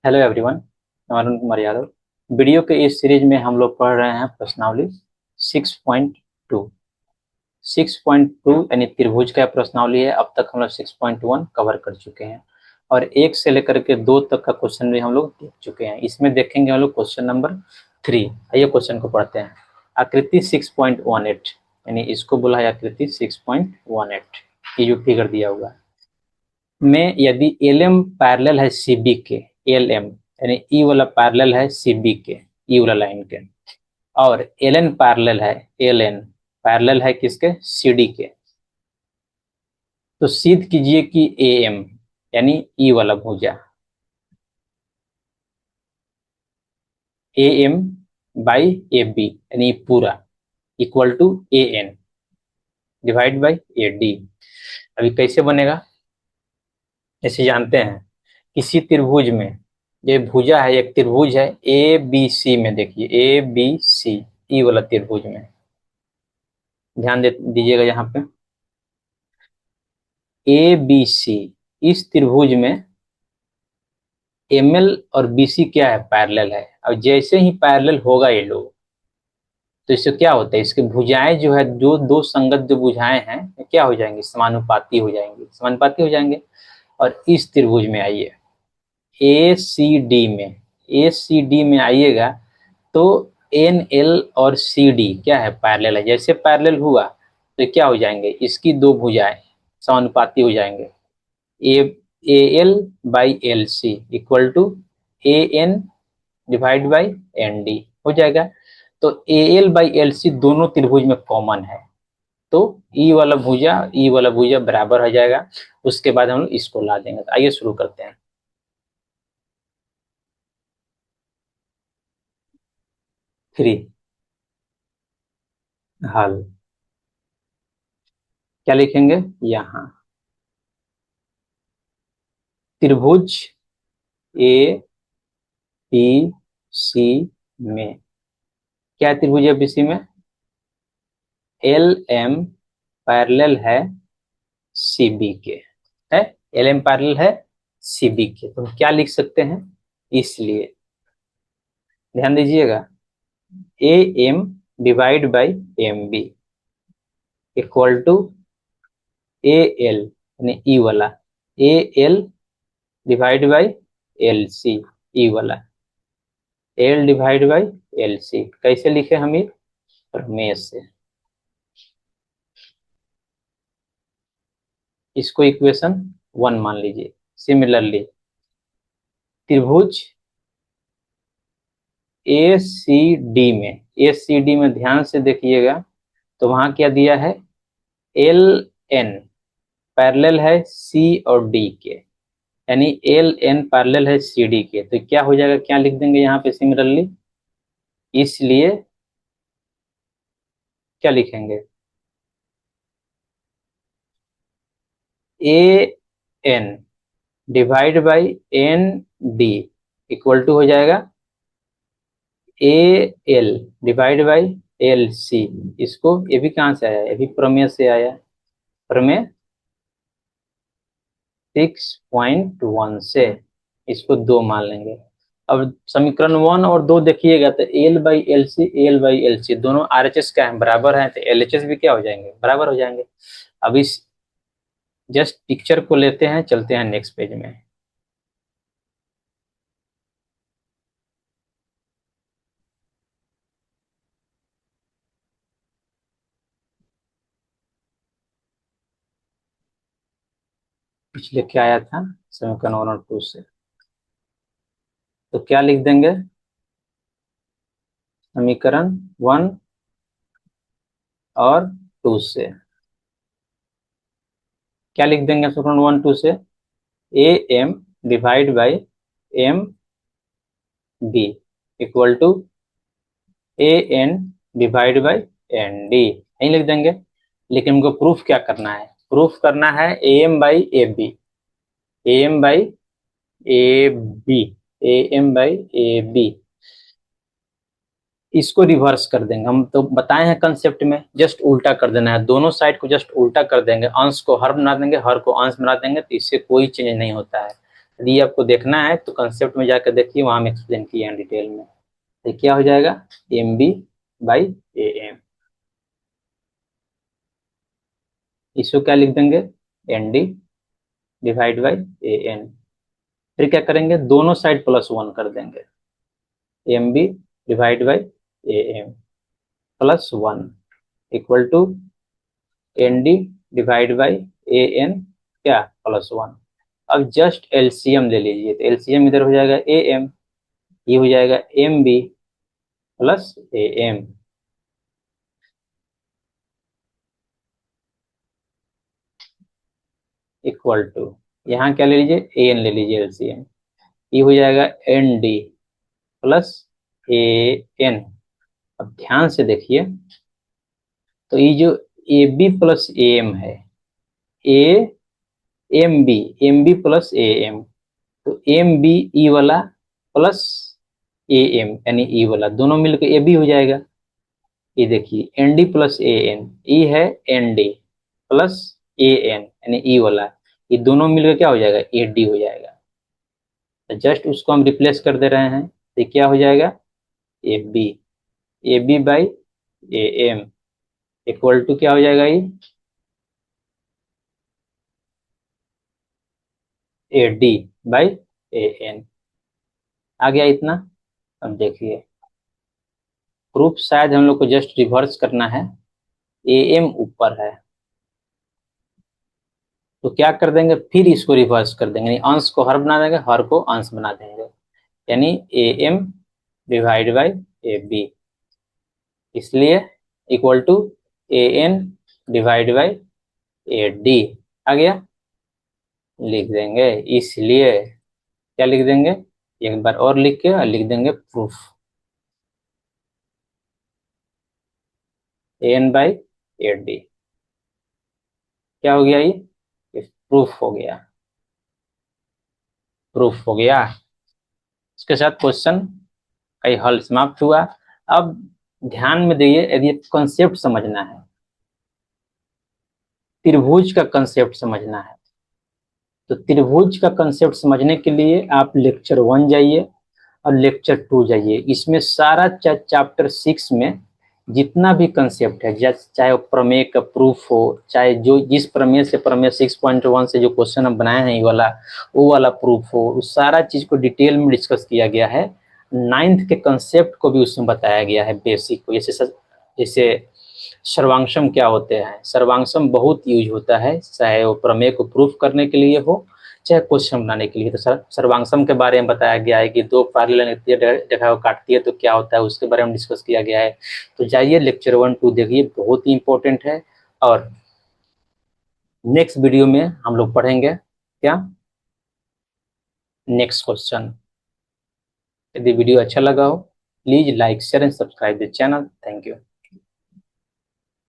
Hello everyone. मैं Arun Kumar Yadav. Video के इस सीरीज में हम लोग पढ़ रहे हैं प्रश्नावली 6.2। 6.2 यानी त्रिभुज का प्रश्नावली है। अब तक हम लोग 6.1 कवर कर चुके हैं और एक से लेकर के दो तक का क्वेश्चन भी हम लोग देख चुके हैं। इसमें देखेंगे हम लोग क्वेश्चन नंबर 3। आइए क्वेश्चन को पढ़ते हैं। आकृति 6.18 यानी इसको बोला है आकृति 6.18। ये जो फिगर दिया हुआ है में यदि एल एम पैरेलल है सी बी के, एल एम यानी ई वाला पैरेलल है सी बी के, ई वाला लाइन के, और एल एन पैरेलल है, एल एन पैरेलल है किसके, सी डी के, तो सिद्ध कीजिए कि ए एम यानी ई वाला भुजा A M by A B यानी पूरा equal to A N divide by A D. अभी कैसे बनेगा, ऐसे जानते हैं। किसी त्रिभुज में, ये भुजा है, एक त्रिभुज है ए बी सी में, देखिए ए बी सी, ई वाला त्रिभुज में ध्यान दे दीजिएगा। यहाँ पे ए बी सी, इस त्रिभुज में एम एल और बी सी क्या है, पैरेलल है। और जैसे ही पैरेलल होगा ये लोग, तो इससे क्या होता है, इसके भुजाएं जो है, जो दो संगत जो भुजाएं हैं क्या हो जाएंगी, समानुपाती हो जाएंगी, समानुपाती हो जाएंगे। और इस त्रिभुज में आइए, ए सी डी में, ए सी डी में आइएगा तो एन एल और सी डी क्या है, पैरेलल है। जैसे पैरेलल हुआ तो क्या हो जाएंगे, इसकी दो भुजाएं समानुपाती हो जाएंगे। A A L by L C equal to A N divide by N D हो जाएगा। तो A L by L C दोनों त्रिभुज में कॉमन है, तो ई वाला भुजा बराबर हो जाएगा। उसके बाद हम लोग इसको ला देंगे। तो आइए शुरू करते हैं। 3 हल क्या लिखेंगे, यहाँ त्रिभुज ए बी सी में क्या त्रिभुज है, बीसी में एल एम पैरेलल है सी बी के, है एल एम पैरेलल है सी बी के, तो हम क्या लिख सकते हैं, इसलिए ध्यान दीजिएगा A M divide by M B equal to A L यानी ई वाला, A L divide by L C, E वाला L divide by L C. कैसे लिखे हम ये, प्रमेय से। इसको इक्वेशन 1 मान लीजिए। सिमिलरली त्रिभुज ए सी डी में, ए सी डी में ध्यान से देखिएगा तो वहां क्या दिया है, एल एन पैरेलल है सी और डी के, यानी एल एन पैरेलल है सी डी के, तो क्या हो जाएगा, क्या लिख देंगे यहाँ पे सिमिलरली, इसलिए क्या लिखेंगे, A N divide by N D equal to हो जाएगा A L divide by L C. इसको, ये भी कहाँ से आया, ये भी प्रमेय से आया, प्रमेय 6.1 से। इसको 2 मान लेंगे। अब समीकरण 1 और 2 देखिएगा तो L by L C, L by L C दोनों आर एच एस क्या है, बराबर है, तो एल एच एस भी क्या हो जाएंगे, बराबर हो जाएंगे। अब इस जस्ट पिक्चर को लेते हैं, चलते हैं नेक्स्ट पेज में। पिछले क्या आया था, समीकरण 1 और 2 से, तो क्या लिख देंगे, समीकरण 1 और 2 से क्या लिख देंगे, समीकरण 1 2 से A M divide by M B equal to A N divide by N D, यही लिख देंगे। लेकिन हमको प्रूफ क्या करना है, प्रूफ करना है A M by A B, A M by A B, A M by A B. इसको रिवर्स कर देंगे, हम तो बताए हैं कंसेप्ट में, जस्ट उल्टा कर देना है, दोनों साइड को जस्ट उल्टा कर देंगे, अंश को हर बना देंगे, हर को अंश बना देंगे, तो इससे कोई चेंज नहीं होता है। यदि आपको देखना है तो कंसेप्ट में जाकर देखिए, वहां हम एक्सप्लेन किए हैं डिटेल में। तो क्या हो जाएगा, M B by A M. इसको क्या लिख देंगे, N D divide by A N. फिर क्या करेंगे, दोनों साइड +1 कर देंगे, M B divide by A M +1 equal to N D divide by A N क्या, +1। अब जस्ट एलसीएम ले लीजिए, तो एलसीएम इधर हो जाएगा ए एम, ये हो जाएगा M B plus A M equal to, यहाँ क्या ले लीजिए, ए एन ले लीजिए एलसीएम, ये हो जाएगा N D plus A N. अब ध्यान से देखिए, तो ये जो A B plus A M है, A M B plus A M, तो एम बी ई वाला प्लस ए एम यानी ई वाला दोनों मिलकर ए बी हो जाएगा। ये देखिए N D plus A N, ई है N D plus A N यानी ई वाला, ये दोनों मिलकर क्या हो जाएगा, ए डी हो जाएगा। तो जस्ट उसको हम रिप्लेस कर दे रहे हैं, तो क्या हो जाएगा, A B by A M equal to क्या हो जाएगा, ये A D by A N. आ गया इतना। अब देखिए प्रूफ शायद हम लोग को जस्ट रिवर्स करना है, ए एम ऊपर है तो क्या कर देंगे, फिर इसको रिवर्स कर देंगे, यानी अंश को हर बना देंगे, हर को अंश बना देंगे, यानी A M divide by A B, इसलिए equal to A N divide by A D. आ गया, लिख देंगे, इसलिए क्या लिख देंगे, एक बार और लिख के और लिख देंगे proof, A N by A D. क्या हो गया, ये प्रूफ हो गया, प्रूफ हो गया। इसके साथ क्वेश्चन का ये हल समाप्त हुआ। अब ध्यान में दिए, यदि कंसेप्ट समझना है, त्रिभुज का कंसेप्ट समझना है, तो त्रिभुज का कंसेप्ट समझने के लिए आप लेक्चर 1 जाइए और लेक्चर 2 जाइए। इसमें सारा चैप्टर 6 में जितना भी कंसेप्ट है, चाहे वो प्रमेय का प्रूफ हो, चाहे जो जिस प्रमेय से प्रमेय 6.1 से जो क्वेश्चन हम बनाए हैं ये वाला, वो वाला प्रूफ हो, उस सारा चीज को डिटेल में डिस्कस किया गया है। 9th के कंसेप्ट को भी उसमें बताया गया है, बेसिक को, जैसे जैसे सर्वांशम क्या होते हैं, सर्वांशम बहुत यूज होता है, चाहे वो प्रमेय को प्रूफ करने के लिए हो, चाहे क्वेश्चन बनाने के लिए। तो सर्वांशम के बारे में बताया गया है कि दो पैरेलल रेखा को काटती है तो क्या होता है, उसके बारे में डिस्कस किया गया है। तो जाइए लेक्चर 1 2 देखिए, बहुत ही इंपॉर्टेंट है। और नेक्स्ट वीडियो में हम लोग पढ़ेंगे क्या, नेक्स्ट क्वेश्चन। यदि वीडियो अच्छा लगा हो, please like share and subscribe the channel. Thank you.